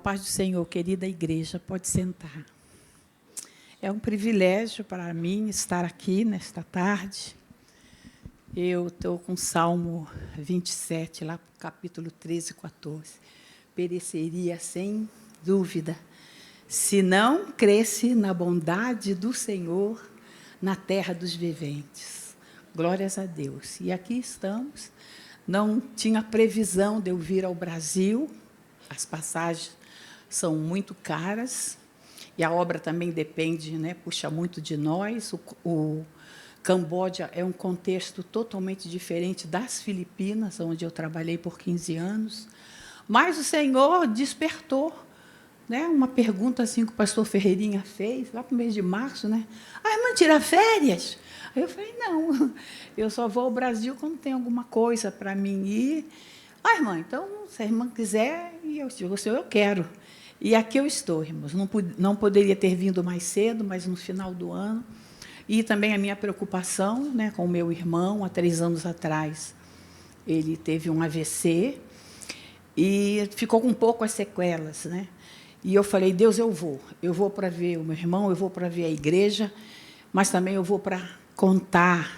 paz do Senhor, querida igreja, pode sentar. É um privilégio para mim estar aqui nesta tarde. Eu estou com o Salmo 27, lá capítulo 13 e 14. Pereceria sem dúvida, se não cresce na bondade do Senhor na terra dos viventes. Glórias a Deus. E aqui estamos. Não tinha previsão de eu vir ao Brasil. As passagens são muito caras e a obra também depende, né, puxa muito de nós. O Camboja é um contexto totalmente diferente das Filipinas, onde eu trabalhei por 15 anos. Mas o Senhor despertou, né, uma pergunta assim que o pastor Ferreirinha fez, lá para o mês de março, né? A irmã tira férias? Aí eu falei, não, eu só vou ao Brasil quando tem alguma coisa para mim ir. Ah, irmã, então, se a irmã quiser, eu digo, Senhor, eu quero. E aqui eu estou, irmãos. Não poderia ter vindo mais cedo, mas no final do ano. E também a minha preocupação, né, com o meu irmão, há 3 anos atrás, ele teve um AVC e ficou com um pouco as sequelas, né? E eu falei, Deus, eu vou para ver o meu irmão, eu vou para ver a igreja, mas também eu vou para contar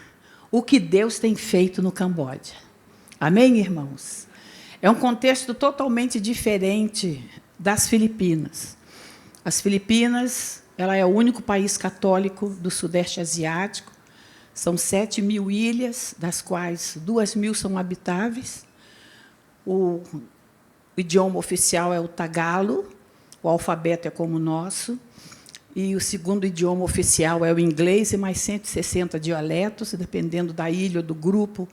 o que Deus tem feito no Camboja. Amém, irmãos? É um contexto totalmente diferente das Filipinas. As Filipinas, ela é o único país católico do Sudeste Asiático. São 7.000 ilhas, das quais 2.000 são habitáveis. O idioma oficial é o tagalo, o alfabeto é como o nosso, e o segundo idioma oficial é o inglês, e mais 160 dialetos, dependendo da ilha ou do grupo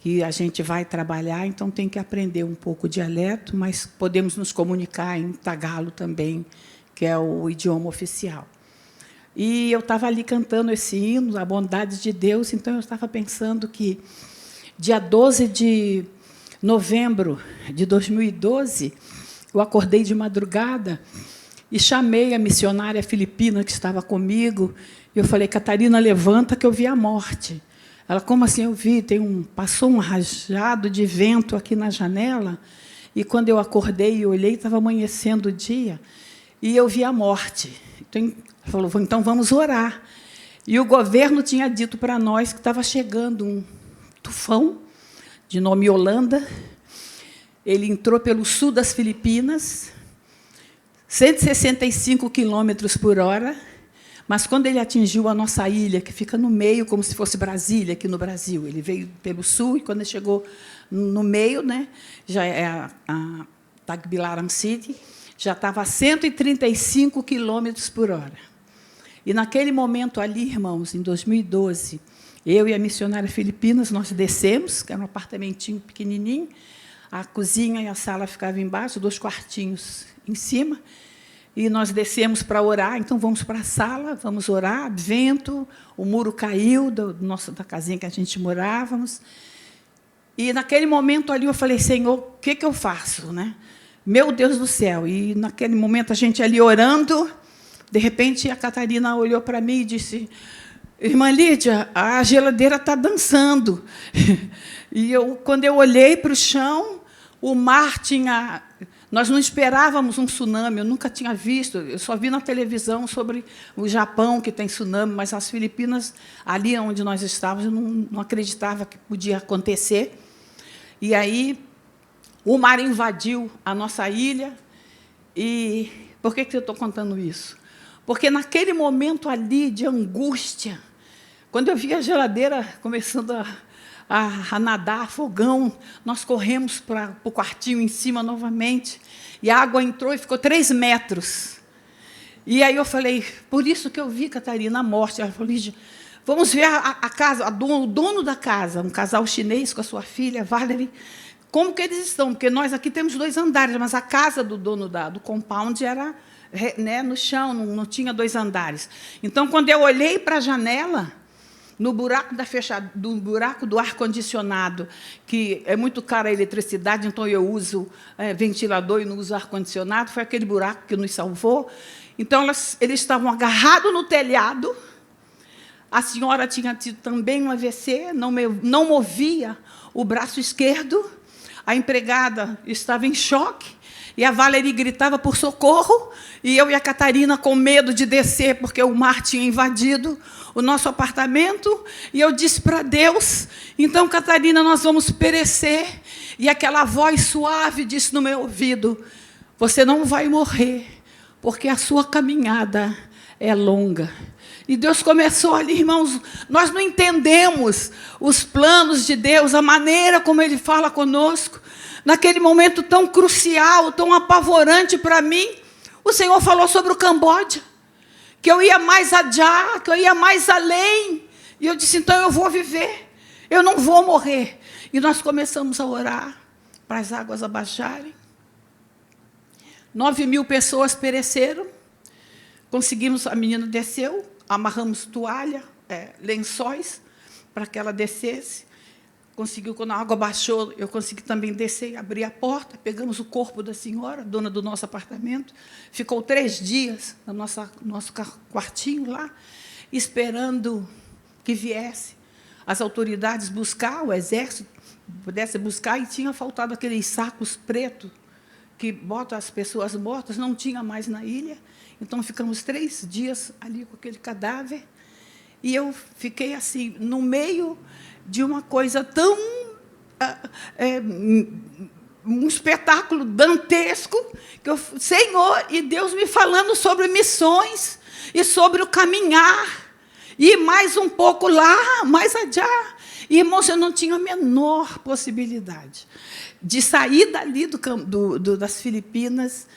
que a gente vai trabalhar, então tem que aprender um pouco o dialeto, mas podemos nos comunicar em tagalo também, que é o idioma oficial. E eu estava ali cantando esse hino, a bondade de Deus, então eu estava pensando que, dia 12 de novembro de 2012, eu acordei de madrugada e chamei a missionária filipina que estava comigo, e eu falei, Catarina, levanta que eu vi a morte. Ela, como assim? Eu vi, passou um rajado de vento aqui na janela, e, quando eu acordei e olhei, estava amanhecendo o dia, e eu vi a morte. Então, ela falou, então, vamos orar. E o governo tinha dito para nós que estava chegando um tufão, de nome Yolanda. Ele entrou pelo sul das Filipinas, 165 km/h, mas, quando ele atingiu a nossa ilha, que fica no meio, como se fosse Brasília, aqui no Brasil, ele veio pelo sul, e, quando ele chegou no meio, né, já é a Tagbilaran City, já estava a 135 km/h. E, naquele momento ali, irmãos, em 2012, eu e a missionária Filipinas, nós descemos, que era um apartamentinho pequenininho, a cozinha e a sala ficavam embaixo, 2 quartinhos em cima, e nós descemos para orar. Então, vamos para a sala, vamos orar, vento, o muro caiu da casinha que a gente morávamos. E, naquele momento ali, eu falei, Senhor, o que eu faço, né? Meu Deus do céu! E, naquele momento, a gente ali orando, de repente, a Catarina olhou para mim e disse, irmã Lídia, a geladeira está dançando. E, quando eu olhei para o chão, o mar tinha... Nós não esperávamos um tsunami, eu nunca tinha visto, eu só vi na televisão sobre o Japão, que tem tsunami, mas as Filipinas, ali onde nós estávamos, eu não acreditava que podia acontecer. E aí, o mar invadiu a nossa ilha. E por que eu estou contando isso? Porque, naquele momento ali de angústia, quando eu vi a geladeira começando a nadar, fogão, nós corremos para o quartinho em cima novamente, e a água entrou e ficou 3 metros. E aí eu falei, por isso que eu vi, Catarina, a morte. Ela falou, Lídia, vamos ver a casa, o dono da casa, um casal chinês com a sua filha, Valerie, como que eles estão? Porque nós aqui temos 2 andares, mas a casa do dono do compound era, né, no chão, não tinha 2 andares. Então, quando eu olhei para a janela, no buraco do buraco do ar-condicionado, que é muito cara a eletricidade, então eu uso ventilador e não uso ar-condicionado, foi aquele buraco que nos salvou. Então, eles estavam agarrados no telhado. A senhora tinha tido também um AVC, não movia o braço esquerdo. A empregada estava em choque. E a Valerie gritava por socorro, e eu e a Catarina com medo de descer, porque o mar tinha invadido o nosso apartamento. E eu disse para Deus, então, Catarina, nós vamos perecer. E aquela voz suave disse no meu ouvido, você não vai morrer, porque a sua caminhada é longa. E Deus começou ali, irmãos, nós não entendemos os planos de Deus, a maneira como Ele fala conosco. Naquele momento tão crucial, tão apavorante para mim, o Senhor falou sobre o Camboja, que eu ia mais adiante, que eu ia mais além. E eu disse, então eu vou viver, eu não vou morrer. E nós começamos a orar para as águas abaixarem. 9.000 pessoas pereceram. Conseguimos, a menina desceu, amarramos toalha, lençóis, para que ela descesse. Conseguiu, quando a água baixou, eu consegui também descer e abrir a porta. Pegamos o corpo da senhora, dona do nosso apartamento. Ficou 3 dias no nosso quartinho lá, esperando que viesse as autoridades buscar, o exército pudesse buscar, e tinha faltado aqueles sacos pretos que botam as pessoas mortas, não tinha mais na ilha. Então, ficamos 3 dias ali com aquele cadáver. E eu fiquei assim, no meio de uma coisa tão... um espetáculo dantesco, que Senhor, e Deus me falando sobre missões e sobre o caminhar, e mais um pouco lá, mais adiante. E, irmãos, eu não tinha a menor possibilidade de sair dali das Filipinas,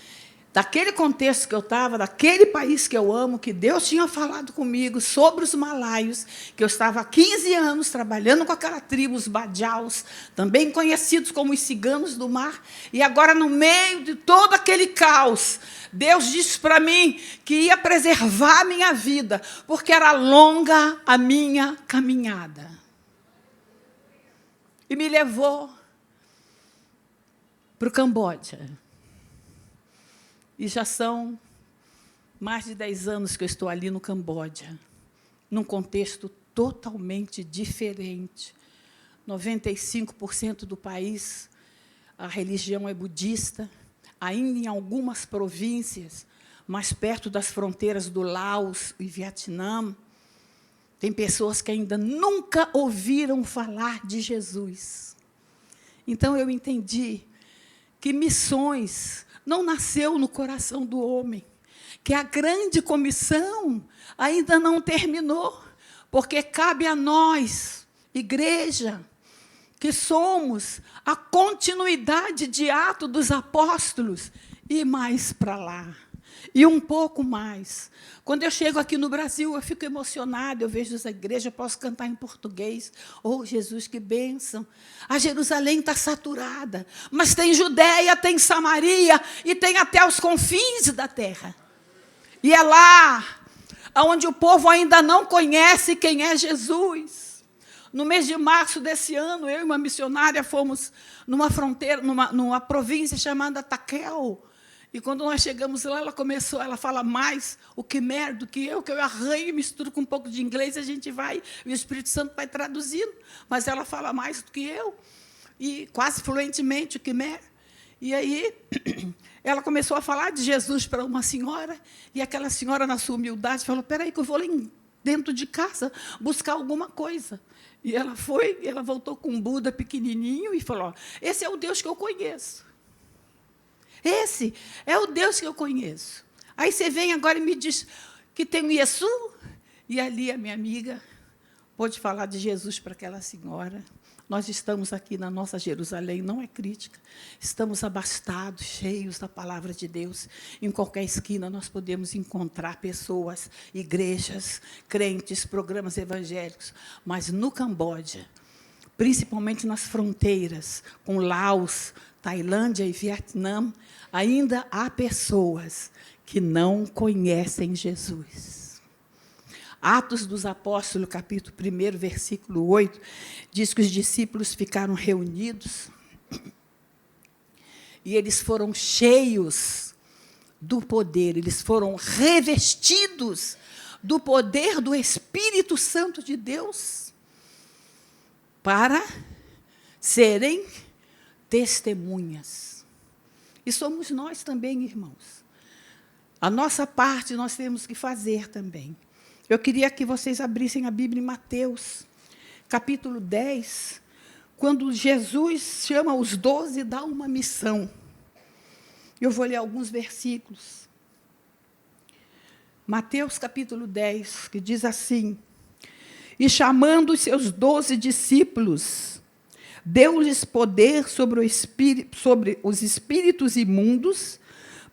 daquele contexto que eu estava, daquele país que eu amo, que Deus tinha falado comigo sobre os malaios, que eu estava há 15 anos trabalhando com aquela tribo, os Badiaus, também conhecidos como os ciganos do mar, e agora, no meio de todo aquele caos, Deus disse para mim que ia preservar a minha vida, porque era longa a minha caminhada. E me levou para o Camboja. E já são mais de 10 anos que eu estou ali no Camboja, num contexto totalmente diferente. 95% do país, a religião é budista, ainda em algumas províncias, mais perto das fronteiras do Laos e Vietnã, tem pessoas que ainda nunca ouviram falar de Jesus. Então, eu entendi que missões não nasceu no coração do homem, que a grande comissão ainda não terminou, porque cabe a nós, igreja, que somos a continuidade de Atos dos Apóstolos, ir mais para lá, e um pouco mais. Quando eu chego aqui no Brasil, eu fico emocionada, eu vejo essa igreja, eu posso cantar em português. Oh, Jesus, que bênção! A Jerusalém está saturada, mas tem Judeia, tem Samaria, e tem até os confins da terra. E é lá onde o povo ainda não conhece quem é Jesus. No mês de março desse ano, eu e uma missionária fomos numa fronteira, numa província chamada Taquel. E quando nós chegamos lá, ela fala mais o Khmer do que eu arranho e misturo com um pouco de inglês, a gente vai, e o Espírito Santo vai traduzindo, mas ela fala mais do que eu, e quase fluentemente o Khmer. E aí, ela começou a falar de Jesus para uma senhora, e aquela senhora, na sua humildade, falou, espera aí que eu vou lá dentro de casa buscar alguma coisa. E ela foi, ela voltou com um Buda pequenininho e falou, esse é o Deus que eu conheço. Esse é o Deus que eu conheço. Aí você vem agora e me diz que tem o Yesu, e ali a minha amiga pôde falar de Jesus para aquela senhora. Nós estamos aqui na nossa Jerusalém, não é crítica, estamos abastados, cheios da palavra de Deus. Em qualquer esquina nós podemos encontrar pessoas, igrejas, crentes, programas evangélicos, mas no Camboja, principalmente nas fronteiras com Laos, Tailândia e Vietnã, ainda há pessoas que não conhecem Jesus. Atos dos Apóstolos, capítulo 1, versículo 8, diz que os discípulos ficaram reunidos e eles foram cheios do poder, eles foram revestidos do poder do Espírito Santo de Deus para serem testemunhas. E somos nós também, irmãos. A nossa parte nós temos que fazer também. Eu queria que vocês abrissem a Bíblia em Mateus, capítulo 10, quando Jesus chama os 12 e dá uma missão. Eu vou ler alguns versículos. Mateus, capítulo 10, que diz assim: E chamando os seus 12 discípulos, deu-lhes poder sobre os espíritos imundos,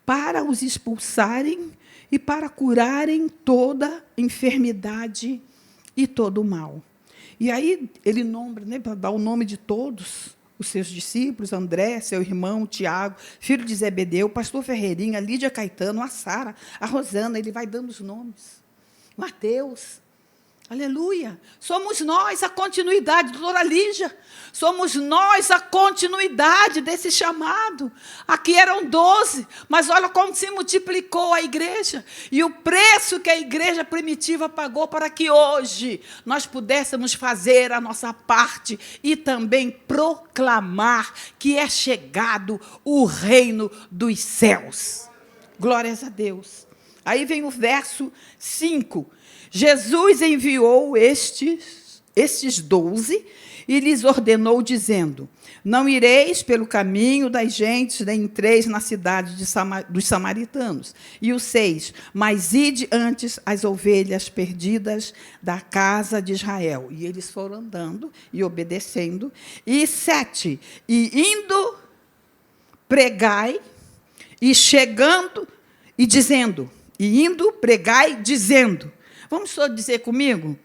para os expulsarem e para curarem toda enfermidade e todo o mal. E aí ele nombra, né, para dar o nome de todos os seus discípulos: André, seu irmão, Tiago, filho de Zebedeu, pastor Ferreirinha, Lídia Caetano, a Sara, a Rosana, ele vai dando os nomes. Mateus. Aleluia. Somos nós a continuidade, doutora Lígia. Somos nós a continuidade desse chamado. Aqui eram 12, mas olha como se multiplicou a igreja. E o preço que a igreja primitiva pagou para que hoje nós pudéssemos fazer a nossa parte e também proclamar que é chegado o reino dos céus. Glórias a Deus. Aí vem o verso 5. Jesus enviou estes 12 e lhes ordenou, dizendo: Não ireis pelo caminho das gentes, nem entreis na cidade dos samaritanos. E o 6, mas ide antes as ovelhas perdidas da casa de Israel. E eles foram andando e obedecendo. E 7, e indo, pregai, e chegando, e dizendo, e indo, pregai, dizendo. Vamos só dizer comigo?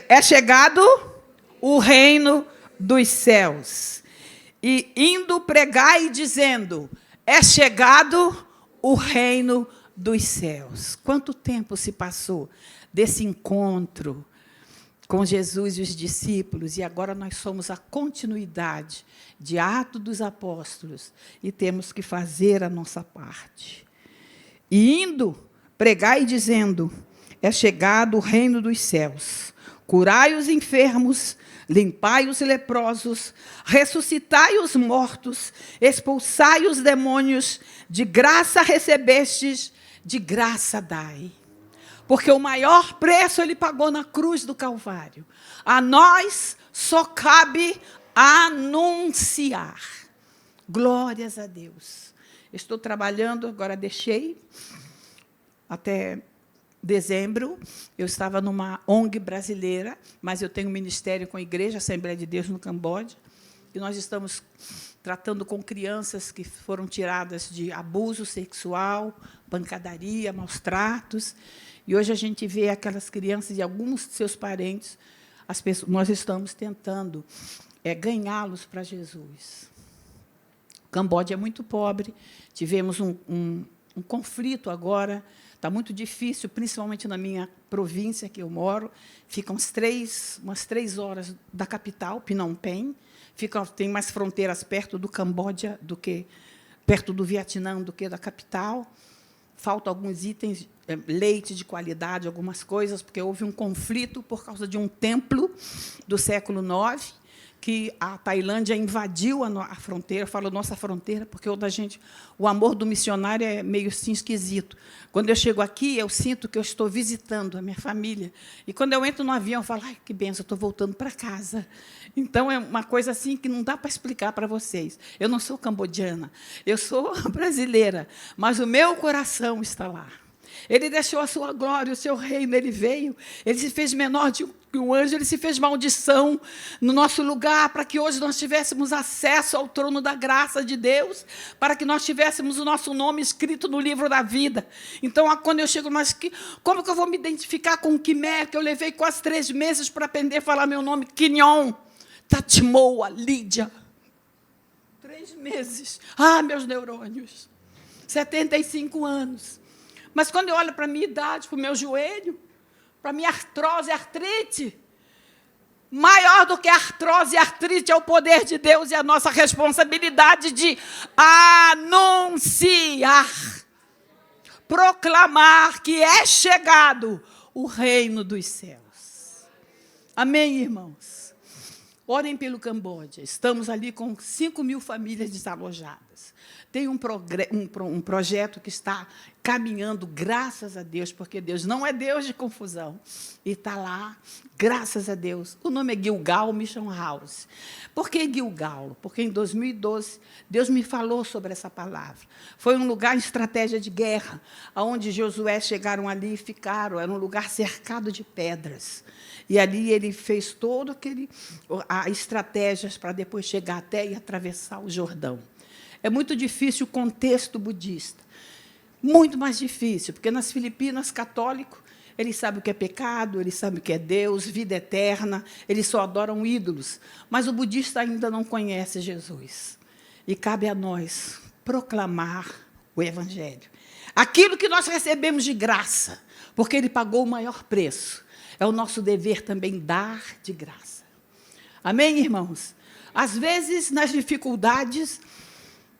É chegado o reino dos céus. E indo pregar e dizendo, é chegado o reino dos céus. Quanto tempo se passou desse encontro com Jesus e os discípulos, e agora nós somos a continuidade de Atos dos Apóstolos, e temos que fazer a nossa parte. E indo pregar e dizendo, é chegado o reino dos céus. Curai os enfermos, limpai os leprosos, ressuscitai os mortos, expulsai os demônios, de graça recebestes, de graça dai. Porque o maior preço ele pagou na cruz do Calvário. A nós só cabe anunciar. Glórias a Deus. Estou trabalhando, agora deixei até dezembro, eu estava numa ONG brasileira, mas eu tenho um ministério com a Igreja Assembleia de Deus no Camboja, e nós estamos tratando com crianças que foram tiradas de abuso sexual, pancadaria, maus tratos, e hoje a gente vê aquelas crianças e alguns de seus parentes, nós estamos tentando ganhá-los para Jesus. O Camboja é muito pobre, tivemos um conflito agora. Está muito difícil, principalmente na minha província, que eu moro. Fica umas 3 horas da capital, Phnom Penh. Tem mais fronteiras perto do Camboja, do que perto do Vietnã, do que da capital. Faltam alguns itens, leite de qualidade, algumas coisas, porque houve um conflito por causa de um templo do século IX, que a Tailândia invadiu a fronteira. Eu falo nossa fronteira, porque o amor do missionário é meio assim esquisito. Quando eu chego aqui, eu sinto que eu estou visitando a minha família. E, quando eu entro no avião, eu falo, ai, que benção, eu estou voltando para casa. Então, é uma coisa assim que não dá para explicar para vocês. Eu não sou cambodiana, eu sou brasileira, mas o meu coração está lá. Ele deixou a sua glória, o seu reino, ele veio, ele se fez menor que um anjo, ele se fez maldição no nosso lugar, para que hoje nós tivéssemos acesso ao trono da graça de Deus, para que nós tivéssemos o nosso nome escrito no livro da vida. Então, quando eu chego, como que eu vou me identificar com o Quimé, que eu levei quase 3 meses para aprender a falar meu nome, Quinhon, Tatimoa, Lídia. 3 meses. Ah, meus neurônios. 75 anos. Mas, quando eu olho para a minha idade, para o meu joelho, para a minha artrose e artrite, maior do que a artrose e artrite é o poder de Deus e a nossa responsabilidade de anunciar, proclamar que é chegado o reino dos céus. Amém, irmãos? Orem pelo Camboja. Estamos ali com 5.000 famílias desalojadas. Tem um projeto que está caminhando, graças a Deus, porque Deus não é Deus de confusão. E está lá, graças a Deus. O nome é Gilgal Mission House. Por que Gilgal? Porque em 2012, Deus me falou sobre essa palavra. Foi um lugar em estratégia de guerra, onde Josué chegaram ali e ficaram. Era um lugar cercado de pedras. E ali ele fez todo as estratégias para depois chegar até e atravessar o Jordão. É muito difícil o contexto budista. Muito mais difícil, porque nas Filipinas, católico, eles sabem o que é pecado, eles sabem o que é Deus, vida eterna, eles só adoram ídolos. Mas o budista ainda não conhece Jesus. E cabe a nós proclamar o Evangelho. Aquilo que nós recebemos de graça, porque Ele pagou o maior preço. É o nosso dever também dar de graça. Amém, irmãos? Às vezes, nas dificuldades,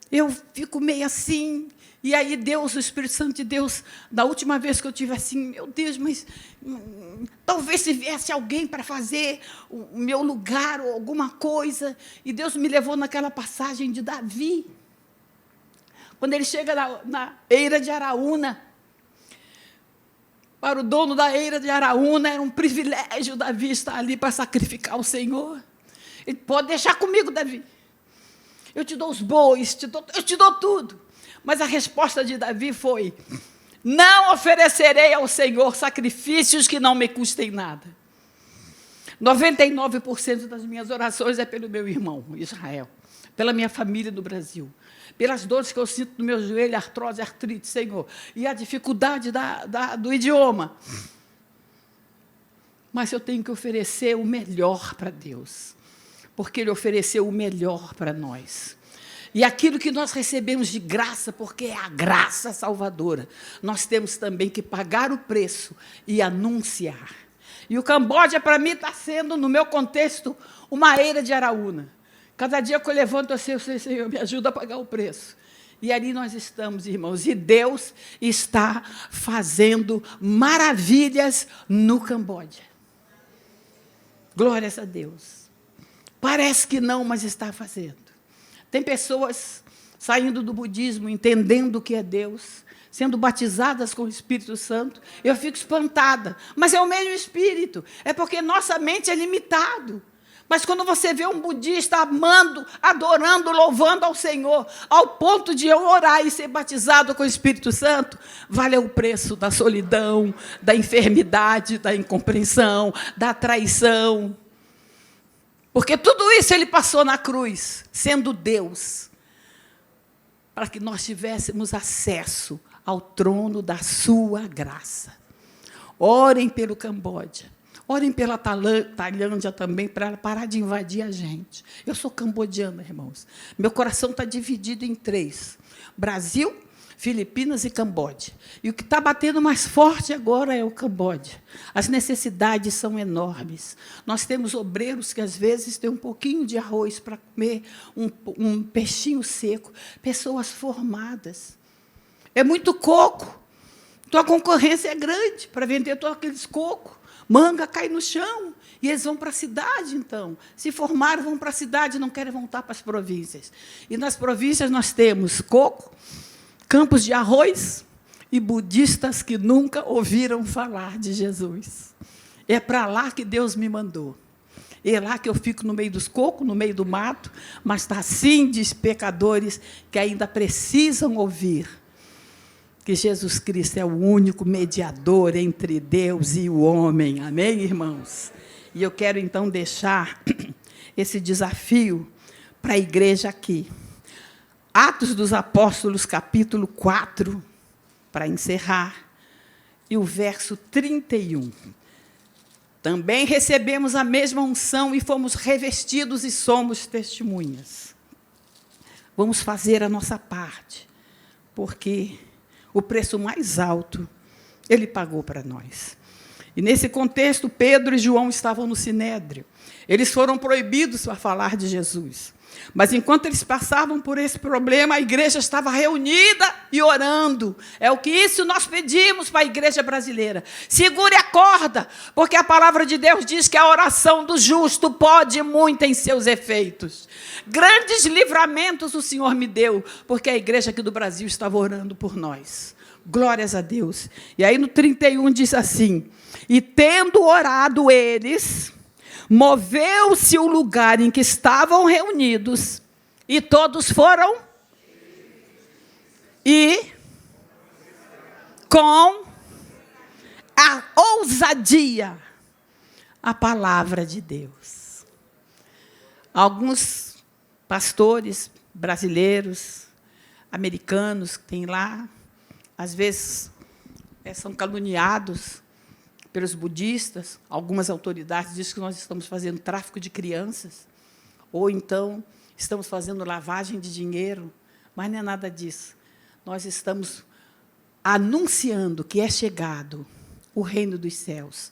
eu fico meio assim, e aí Deus, o Espírito Santo de Deus, da última vez que eu tive assim, meu Deus, mas talvez se viesse alguém para fazer o meu lugar ou alguma coisa, e Deus me levou naquela passagem de Davi, quando ele chega na eira de Araúna. Para o dono da eira de Araúna, era um privilégio Davi estar ali para sacrificar o Senhor. Ele pode deixar comigo, Davi. Eu te dou os bois, eu te dou tudo. Mas a resposta de Davi foi: não oferecerei ao Senhor sacrifícios que não me custem nada. 99% das minhas orações é pelo meu irmão, Israel, pela minha família no Brasil, pelas dores que eu sinto no meu joelho, artrose, artrite, Senhor, e a dificuldade do idioma. Mas eu tenho que oferecer o melhor para Deus, porque Ele ofereceu o melhor para nós. E aquilo que nós recebemos de graça, porque é a graça salvadora, nós temos também que pagar o preço e anunciar. E o Camboja, para mim, está sendo, no meu contexto, uma eira de Araúna. Cada dia que eu levanto assim, eu sei, Senhor, me ajuda a pagar o preço. E ali nós estamos, irmãos, e Deus está fazendo maravilhas no Camboja. Glórias a Deus. Parece que não, mas está fazendo. Tem pessoas saindo do budismo, entendendo o que é Deus, sendo batizadas com o Espírito Santo. Eu fico espantada, mas é o mesmo Espírito. É porque nossa mente é limitado. Mas quando você vê um budista amando, adorando, louvando ao Senhor, ao ponto de eu orar e ser batizado com o Espírito Santo, vale o preço da solidão, da enfermidade, da incompreensão, da traição. Porque tudo isso Ele passou na cruz, sendo Deus, para que nós tivéssemos acesso ao trono da sua graça. Orem pelo Camboja. Orem pela Tailândia também, para ela parar de invadir a gente. Eu sou cambodiana, irmãos. Meu coração está dividido em 3. Brasil, Filipinas e Camboja. E o que está batendo mais forte agora é o Camboja. As necessidades são enormes. Nós temos obreiros que, às vezes, têm um pouquinho de arroz para comer, um peixinho seco. Pessoas formadas. É muito coco. Então, a concorrência é grande para vender todos aqueles cocos. Manga cai no chão, e eles vão para a cidade, então. Se formaram, vão para a cidade, não querem voltar para as províncias. E nas províncias nós temos coco, campos de arroz e budistas que nunca ouviram falar de Jesus. É para lá que Deus me mandou. É lá que eu fico no meio dos cocos, no meio do mato, mas está assim de pecadores que ainda precisam ouvir que Jesus Cristo é o único mediador entre Deus e o homem. Amém, irmãos? E eu quero, então, deixar esse desafio para a igreja aqui. Atos dos Apóstolos, capítulo 4, para encerrar, e o verso 31. Também recebemos a mesma unção e fomos revestidos e somos testemunhas. Vamos fazer a nossa parte, porque o preço mais alto Ele pagou para nós. E, nesse contexto, Pedro e João estavam no Sinédrio. Eles foram proibidos para falar de Jesus. Mas enquanto eles passavam por esse problema, a igreja estava reunida e orando. É o que isso nós pedimos para a igreja brasileira. Segure a corda, porque a palavra de Deus diz que a oração do justo pode muito em seus efeitos. Grandes livramentos o Senhor me deu, porque a igreja aqui do Brasil estava orando por nós. Glórias a Deus. E aí no 31 diz assim: e tendo orado eles, moveu-se o lugar em que estavam reunidos, e todos foram, e com a ousadia, a palavra de Deus. Alguns pastores brasileiros, americanos, que tem lá, às vezes são caluniados pelos budistas. Algumas autoridades dizem que nós estamos fazendo tráfico de crianças, ou então estamos fazendo lavagem de dinheiro, mas não é nada disso. Nós estamos anunciando que é chegado o reino dos céus.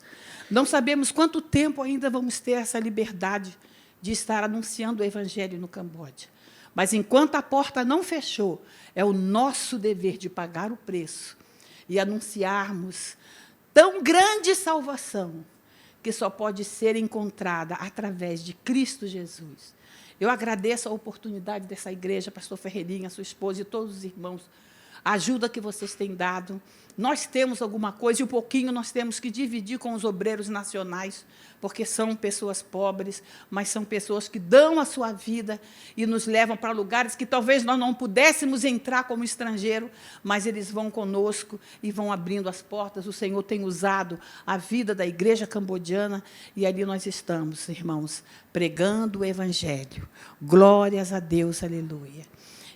Não sabemos quanto tempo ainda vamos ter essa liberdade de estar anunciando o evangelho no Camboja. Mas, enquanto a porta não fechou, é o nosso dever de pagar o preço e anunciarmos tão grande salvação, que só pode ser encontrada através de Cristo Jesus. Eu agradeço a oportunidade dessa igreja, pastor Ferreirinha, sua esposa e todos os irmãos, a ajuda que vocês têm dado. Nós temos alguma coisa, e um pouquinho nós temos que dividir com os obreiros nacionais, porque são pessoas pobres, mas são pessoas que dão a sua vida e nos levam para lugares que talvez nós não pudéssemos entrar como estrangeiro, mas eles vão conosco e vão abrindo as portas. O Senhor tem usado a vida da igreja cambodiana, e ali nós estamos, irmãos, pregando o evangelho. Glórias a Deus, aleluia.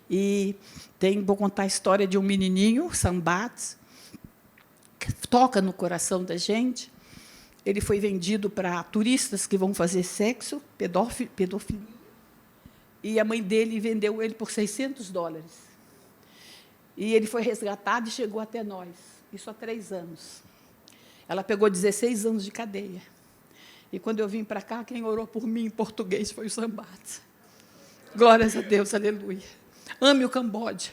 E vou contar a história de um menininho, Sambat, que toca no coração da gente. Ele foi vendido para turistas que vão fazer sexo, pedofilia, e a mãe dele vendeu ele por $600. E ele foi resgatado e chegou até nós, isso há 3 anos. Ela pegou 16 anos de cadeia. E, quando eu vim para cá, quem orou por mim em português foi o Sambat. Glórias a Deus, aleluia. Ame o Camboja,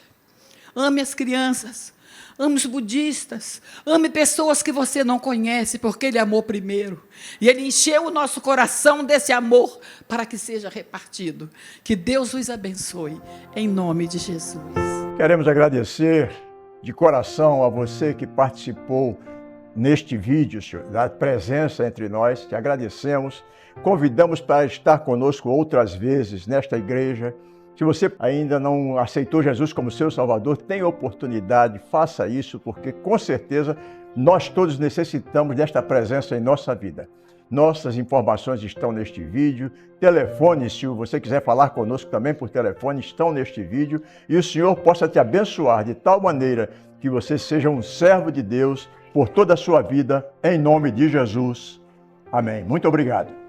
ame as crianças, ame os budistas, ame pessoas que você não conhece, porque Ele amou primeiro. E Ele encheu o nosso coração desse amor para que seja repartido. Que Deus os abençoe, em nome de Jesus. Queremos agradecer de coração a você que participou neste vídeo, Senhor, da presença entre nós. Te agradecemos, convidamos para estar conosco outras vezes nesta igreja. Se você ainda não aceitou Jesus como seu Salvador, tem oportunidade, faça isso, porque, com certeza, nós todos necessitamos desta presença em nossa vida. Nossas informações estão neste vídeo. Telefone, se você quiser falar conosco também por telefone, estão neste vídeo. E o Senhor possa te abençoar de tal maneira que você seja um servo de Deus por toda a sua vida, em nome de Jesus. Amém. Muito obrigado.